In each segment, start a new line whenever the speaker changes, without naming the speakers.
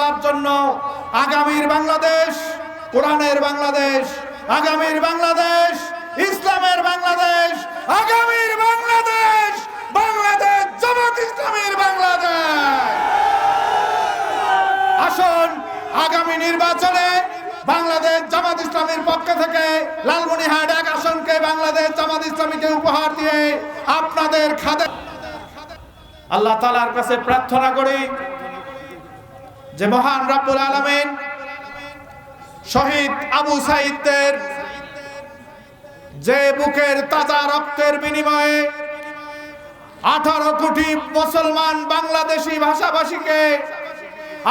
করার জন্য আগামীর বাংলাদেশ কোরআনের বাংলাদেশ, আগামীর বাংলাদেশ ইসলামের বাংলাদেশ, আগামীর বাংলাদেশ বাংলাদেশ জামাত ইসলামীর বাংলাদেশ। আসুন আগামী নির্বাচনে বাংলাদেশ জামাত ইসলামীর পক্ষ থেকে লালমনিরহাট 1 আসনকে বাংলাদেশ জামাত ইসলামীকে উপহার দিয়ে আপনাদের খাদে আল্লাহ তাআলার কাছে প্রার্থনা করি যে মহান রব্বুল আলামিন শহীদ আবু সাঈদের যে বুকের তাজা রক্তের বিনিময়ে 18 কোটি মুসলমান বাংলাদেশি ভাষাভাষীকে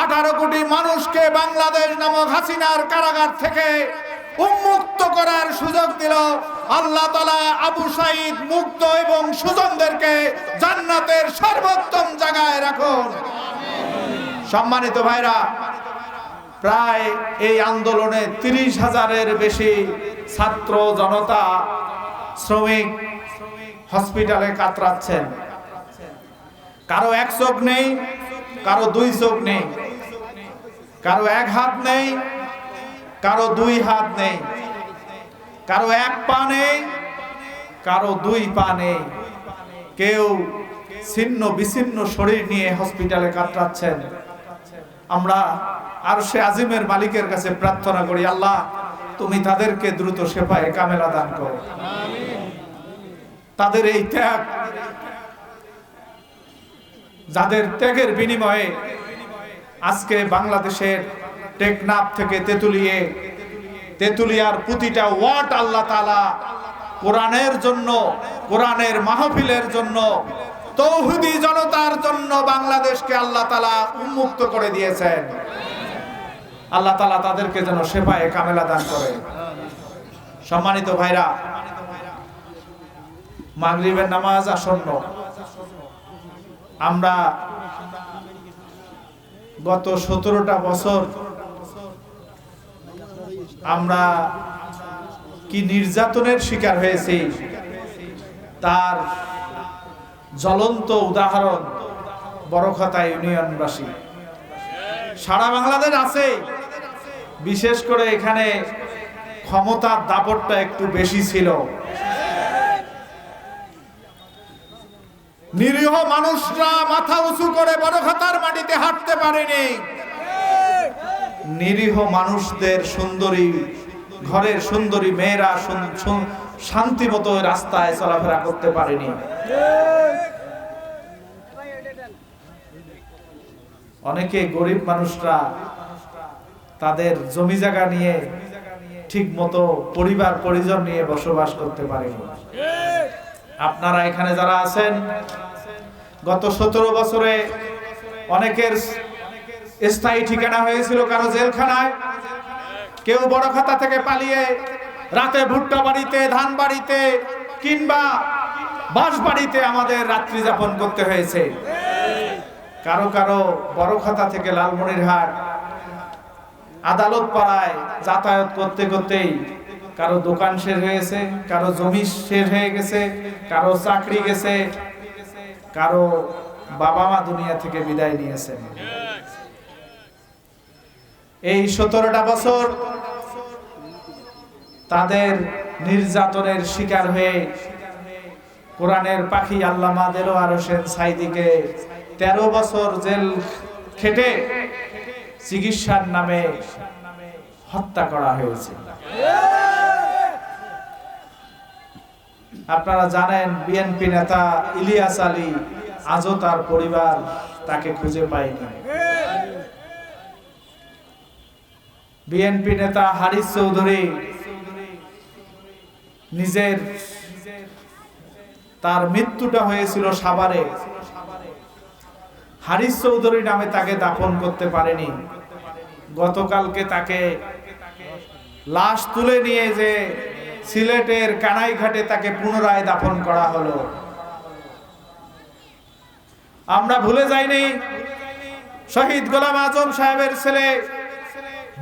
18 কোটি মানুষকে বাংলাদেশ নামক হাসিনার কারাগার থেকে উন্মুক্ত করার সুযোগ দিল আল্লাহ তাআলা। আবু সাঈদ মুক্ত এবং সুজনদেরকে জান্নাতের সর্বোত্তম জায়গায় রাখুন। সম্মানিত ভাইরা, প্রায় এই আন্দোলনে 30,000-এর বেশি ছাত্র জনতা শ্রমিক হসপিটালে কাতরাচ্ছেন। কারো 1 চোখ নেই, কারো 2 চোখ নেই, কারো 1 হাত নেই, কারো 2 হাত নেই, কারো 1 পা নেই, কারো 2 পা নেই, কেউ ছিন্ন বিচ্ছিন্ন শরীর নিয়ে হসপিটালে কাতরাচ্ছেন। আমরা আরশে আজিমের মালিকের কাছে প্রার্থনা করি, আল্লাহ তুমি তাদেরকে দ্রুত শেফায়ে কামেলা দান করো। তাদের এই ত্যাগ, যাদের ত্যাগের বিনিময়ে আজকে বাংলাদেশের টেকনাফ থেকে তেতুলিয়ার প্রতিটা ওয়াট আল্লাহ তাআলা কোরআনের জন্য, কোরআনের মাহফিলের জন্য, তৌহিদি জনতার জন্য বাংলাদেশকে আল্লাহ তাআলা উন্মুক্ত করে দিয়েছেন। আল্লাহ তাআলা তাদেরকে যেন শেফায়ে কামেলা দান করে। সম্মানিত ভাইরা, মাগরিবের নামাজ আসন্ন। আমরা গত 17টা বছর আমরা কি নির্যাতনের শিকার হয়েছি তার জ্বলন্ত উদাহরণ বড়খতা ইউনিয়নবাসী। সারা বাংলাদেশ আছে, বিশেষ করে এখানে ক্ষমতার দাপটটা একটু বেশি ছিল। নিরীহ মানুষরা মাথা উঁচু করে বড়খতার মাটিতে হাঁটতে পারেনি। নিরীহ মানুষদের সুন্দরী ঘরের সুন্দরী মেয়েরা শান্তিমতো রাস্তায় চলাফেরা করতে পারেনি। অনেকে গরিব মানুষরা তাদের জমি জায়গা নিয়ে ঠিক মতো পরিবার পরিজন নিয়ে বসবাস করতে পারেনি। আপনারা এখানে যারা আছেন, গত 17 বছরে অনেকের স্থায়ী ঠিকানা হয়েছিল কারো জেলখানায়, কেউ বড়খাতা থেকে পালিয়ে রাতে ভুট্টা বাড়িতে, ধান বাড়িতে কিংবা বাঁশ বাড়িতে আমাদের রাত্রি যাপন করতে হয়েছে। কারো কারো বড়খাতা থেকে লালমনিরহাট আদালত পাড়ায় যাতায়াত করতে করতেই কারো দোকান শেষ হয়েছে, কারো জমি শেষ হয়ে গেছে, কারো চাকরি গেছে, কারো বাবা মা দুনিয়া থেকে বিদায় নিয়েছেন। এই 17টা বছর তাদের নির্যাতনের শিকার হয়ে কোরআনের পাখি আল্লামা দেলোয়ার হোসেন সাঈদীকে 13 বছর জেল খেটে চিকিৎসার নামে হত্যা করা হয়েছে। আপনারা জানেন, বিএনপি নেতা ইলিয়াস আলী আজও তার পরিবার তাকে খুঁজে পায়নি। বিএনপি নেতা হারিস চৌধুরী তার মৃত্যুটা হয়েছিল সাভারে। হারিস চৌধুরী নামে তাকে দাফন করতে পারেনি। গতকালকে তাকে লাশ তুলে নিয়ে যে সিলেটের কানাইঘাটে তাকে পুনরায় দাফন করা হলো। আমরা ভুলে যাইনি শহীদ গোলাম আজম সাহেবের ছেলে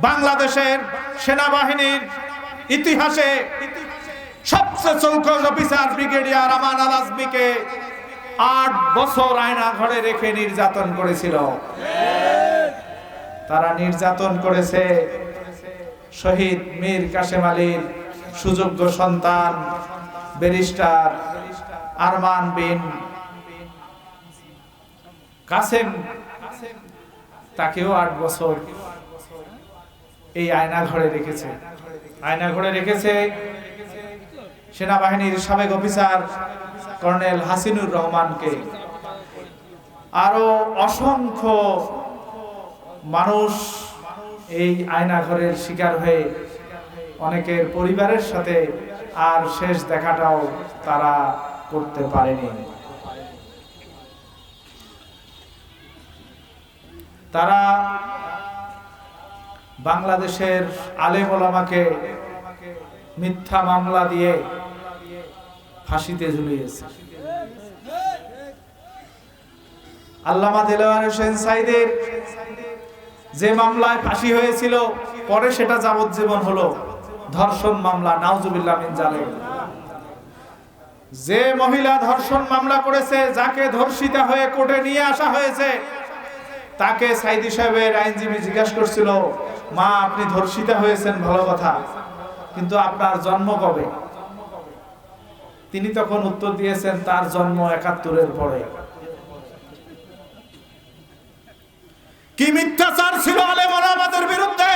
বাংলাদেশের সেনাবাহিনীর ইতিহাসে সবচেয়ে চৌকস অফিসার ব্রিগেডিয়ার আমান আল আজমিকে 8 বছর আয়না ঘরে রেখে নির্যাতন করেছিল। তারা নির্যাতন করেছে শহীদ মীর কাসেম আলীর সুযোগ্য সন্তান ব্যারিস্টার আরমান বিন কাসেম, তাকেও 8 বছর এই আয়নাঘরে রেখেছে সেনাবাহিনীর সাবেক অফিসার কর্নেল হাসিনুর রহমানকে। আরো অসংখ্য মানুষ এই আয়নাঘরের শিকার হয়ে অনেকের পরিবারের সাথে আর শেষ দেখাটাও তারা করতে পারেনি। তারা বাংলাদেশের আলেম ওলামাকে মিথ্যা মামলা দিয়ে ফাঁসিতে ঝুলিয়েছে। আল্লামা দেলোয়ার হোসেন সাইদের যে মামলায় ফাঁসি হয়েছিল পরে সেটা যাবজ্জীবন হলো, ধর্ষণ মামলা, নাউজুবিল্লাহ মিন জালিক। যে মহিলা ধর্ষণ মামলা করেছে, যাকে ধর্ষিতা হয়ে কোর্টে নিয়ে আসা হয়েছে, তাকে সাইদি সাহেবের আইনজীবী জিজ্ঞাসা করছিল, মা আপনি ধর্ষিতা হয়েছেন ভালো কথা, কিন্তু আপনার জন্ম কবে? তিনি তখন উত্তর দিয়েছেন তার জন্ম 71-এর পরে। কি মিথ্যাচার ছিল আলেম ওলামাদের বিরুদ্ধে,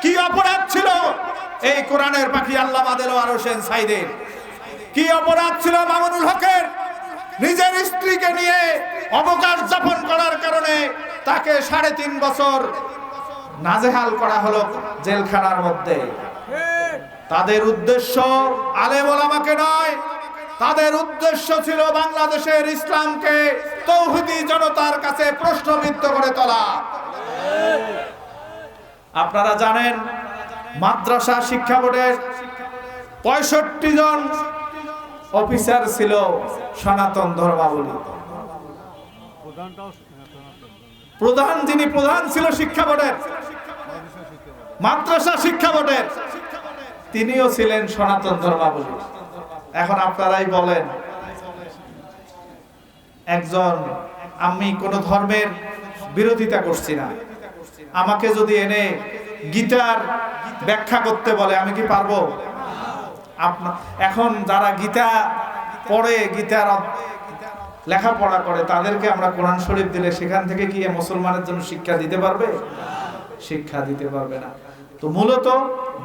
কি অপরাধ ছিল এই কোরআনের পাখি আল্লামা দেলোয়ার হোসেন সাইদের, কি অপরাধ ছিল মামুনুল হকের নিজের স্ত্রীকে নিয়ে অবকাশ যাপন করার কারণে তাকে 3.5 বছর নাজেহাল করা হলো জেলখানার মধ্যে। তাদের উদ্দেশ্য আলেম ওলামাকে নয়, তাদের উদ্দেশ্য ছিল বাংলাদেশের ইসলামকে তৌহিদি জনতার কাছে প্রশ্নবিদ্ধ করে তোলা। আপনারা জানেন মাদ্রাসা শিক্ষা বোর্ডের 65 জন অফিসার ছিল সনাতন ধর্মাবলম্বী। প্রধান ছিল শিক্ষা বোর্ডের, মাদ্রাসা শিক্ষা বোর্ডের, তিনিও ছিলেন সনাতন ধর্মাবলম্বী। এখন আপনারাই বলেন, একজন, আমি কোন ধর্মের বিরোধিতা করছি না, আমাকে যদি এনে গীতার ব্যাখ্যা করতে বলে আমি কি পারবো? এখন যারা গীতা পড়ে, গীতার লেখাপড়া করে, তাদেরকে আমরা কোরআন শরীফ দিলে সেখান থেকে কি মুসলমানের জন্য শিক্ষা দিতে পারবে? শিক্ষা দিতে পারবে না। তো মূলত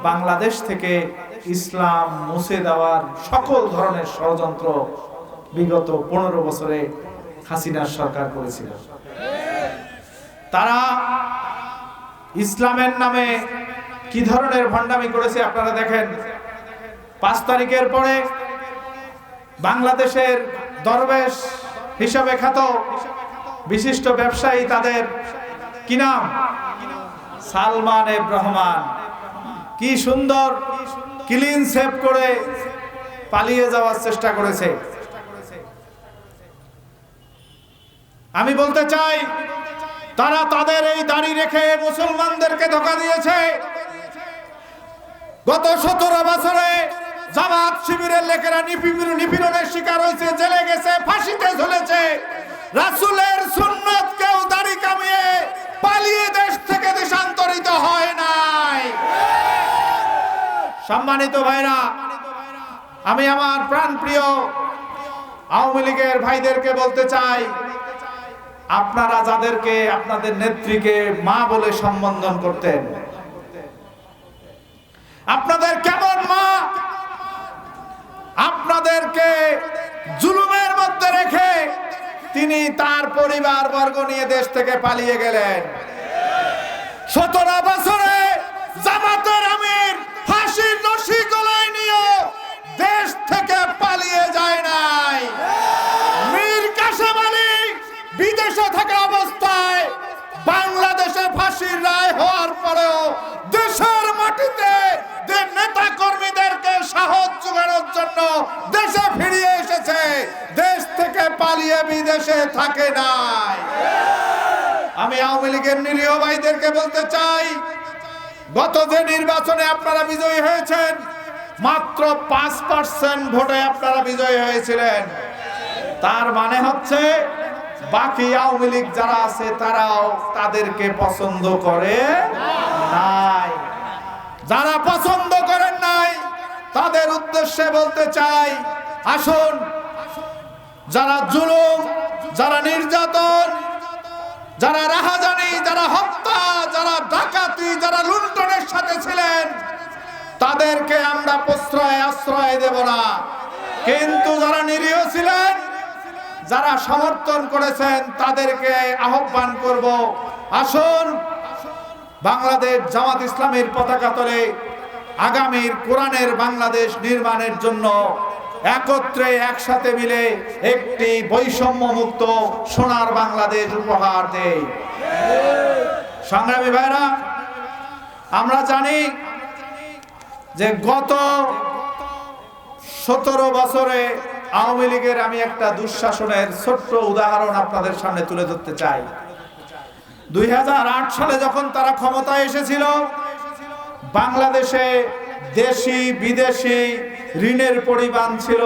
বাংলাদেশ থেকে ইসলাম মুছে দেওয়ার সকল ধরনের ষড়যন্ত্র বিগত 15 বছরে হাসিনার সরকার করেছিল। তারা ইসলামের নামে কি ধরনের ভণ্ডামি করেছে আপনারা দেখেন। 5 তারিখের পরে বাংলাদেশের দরবেশ হিসাবে খ্যাত বিশিষ্ট ব্যবসায়ী, তাদের কি নাম? সালমান এফ রহমান, কি সুন্দর ক্লিন সেভ করে পালিয়ে যাওয়ার চেষ্টা করেছে। আমি বলতে চাই, তারা তাদের এই দাড়ি রেখে মুসলমানদেরকে ধোঁকা দিয়েছে। গত 17 বছরে জামাত শিবিরের লোকেরা নিপীড়নের শিকার হয়েছে, জেলে গেছে, ফাঁসিতে ঝুলেছে। রাসূলের সুন্নাত কেউ দাড়ি কামিয়ে পালিয়ে দেশ থেকে দেশান্তরিত হয় নাই। সম্মানিত ভাইরা, আমি আমার প্রাণপ্রিয় আওয়ামী লীগের ভাইদেরকে বলতে চাই, আপনারা যাদেরকে আপনাদের নেত্রীকে মা বলে সম্বোধন করতেন, আপনাদের কেমন মা আপনাদেরকে জুলুমের মধ্যে রেখে তিনি তার পরিবার বর্গ নিয়ে দেশ থেকে পালিয়ে গেলেন। 17 বছরে জামাতের আমির ফাঁসির রশি গলায় নিয়ে দেশ থেকে পালিয়ে যায় নাই। মীর কাসেম আলী বিদেশে থাকা অবস্থায় বাংলাদেশে ফাঁসির রায় হওয়ার পরেও দেশের মাটিতে নেতা কর্মীদেরকে সাহস জোগানোর জন্য দেশে ফিরিয়ে এসেছে, দেশ থেকে পালিয়ে বিদেশে থাকে নাই। আমি আওয়ামী লীগের নিরীহ ভাইদেরকে বলতে চাই, গত যে নির্বাচনে আপনারা বিজয়ী হয়েছেন, মাত্র 5% ভোটে আপনারা বিজয়ী হয়েছিলেন। তার মানে হচ্ছে বাকি আওয়ামী লীগ যারা আছে তারাও তাদেরকে পছন্দ করে নাই। যারা পছন্দ করেন নাই তাদের উদ্দেশ্যে বলতে চাই, আসুন যারা জুলুম, যারা নির্যাতন, যারা রাহাজানি, যারা হত্যা, যারা ডাকাতি, যারা লুণ্ঠনের সাথে ছিলেন তাদেরকে আমরা প্রশ্রয় আশ্রয় দেব না, কিন্তু যারা নিরীহ ছিলেন, যারা সমর্থন করেছেন তাদেরকে আহ্বান করব, আসুন বাংলাদেশ জামাত ইসলামের পতাকা তলে আগামীর কোরআনের বাংলাদেশ নির্মাণের জন্য একত্রে একসাথে মিলে একটি বৈষম্য মুক্ত সোনার বাংলাদেশ উপহার দেই। সংগ্রামী ভাইরা, আমরা জানি যে গত 17 বছরে আওয়ামী লীগের আমি একটা দুঃশাসনের ছোট্ট উদাহরণ আপনাদের সামনে তুলে ধরতে চাই। 2008 সালে যখন তারা ক্ষমতায় এসেছিল, বাংলাদেশে দেশি বিদেশি ঋণের পরিমাণ ছিল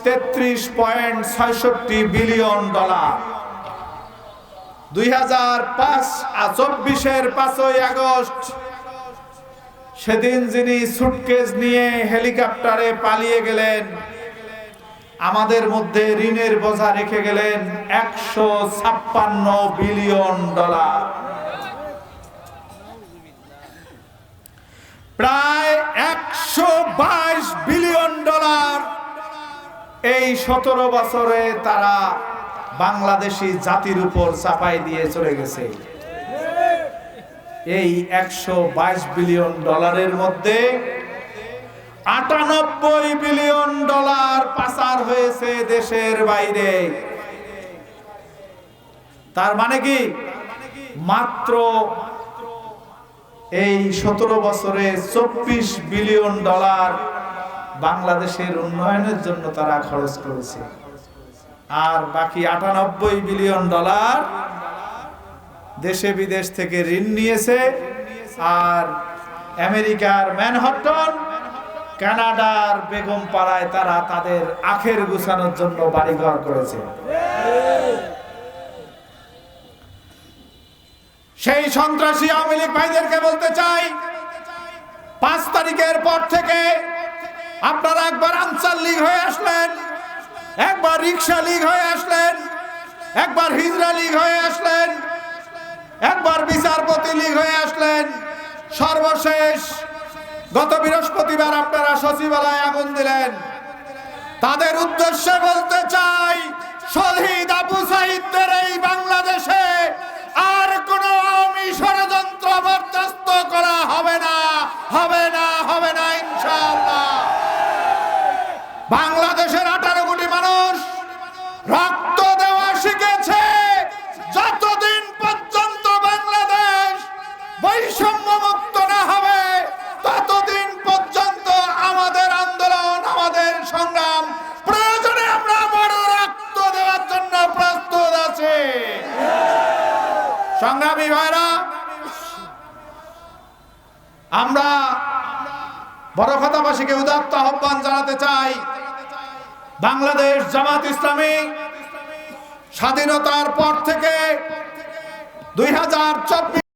33.66 বিলিয়ন ডলার। 2024-এর 5ই আগস্ট সেদিন যিনি সুটকেস নিয়ে হেলিকপ্টারে পালিয়ে গেলেন, আমাদের মধ্যে ঋণের বোঝা রেখে গেলেন 156 বিলিয়ন ডলার, প্রায় 122 বিলিয়ন ডলার। এই 17 বছরে তারা বাংলাদেশি জাতির উপর চাপাই দিয়ে চলে গেছে। এই 122 বিলিয়ন ডলারের মধ্যে 98 বিলিয়ন ডলার পাচার হয়েছে দেশের বাইরে। তার মানে কি, মাত্র এই 17 বছরে 24 বিলিয়ন ডলার বাংলাদেশের উন্নয়নের জন্য তারা খরচ করেছে, আর বাকি 98 বিলিয়ন ডলার দেশে বিদেশ থেকে ঋণ নিয়েছে, আর আমেরিকার ম্যানহাটন, কানাডার বেগম পাড়ায় তারা তাদের আখের গুছানোর জন্য বাড়িঘর করেছে। সেই সন্ত্রাসী আওয়ামী লীগ ভাইদেরকে বলতে চাই, 5 তারিখের পর থেকে আপনারা একবার আনসার লীগ হয়ে আসলেন, একবার রিক্সা লীগ হয়ে আসলেন, একবার হিজরা লীগ হয়ে আসলেন, একবার বিচারপতি লীগ হয়ে আসলেন, সর্বশেষ গত বৃহস্পতিবার আপনারা সচিবালয়ে আগুন দিলেন। তাদের উদ্দেশ্যে বলতে চাই, শহীদ আবু সাঈদের এই বাংলাদেশে আর কোন আওয়ামী ষড়যন্ত্র বরদাস্ত করা হবে না, হবে না, হবে না ইনশাআল্লাহ। বাংলাদেশের 18 কোটি মানুষ রক্ত দেওয়া শিখেছে। যতদিন পর্যন্ত বাংলাদেশ বৈষম্য মুক্ত না হবে, ততদিন পর্যন্ত আমাদের আন্দোলন, আমাদের সংগ্রাম, প্রয়োজনে আমরা বড় রক্ত দেওয়ার জন্য প্রস্তুত আছি। সংগ্রামী ভাইরা, আমরা বড়খাতাবাসীকে উদাত্ত আহ্বান জানাতে চাই, বাংলাদেশ জামাত ইসলামী স্বাধীনতার পর থেকে 2024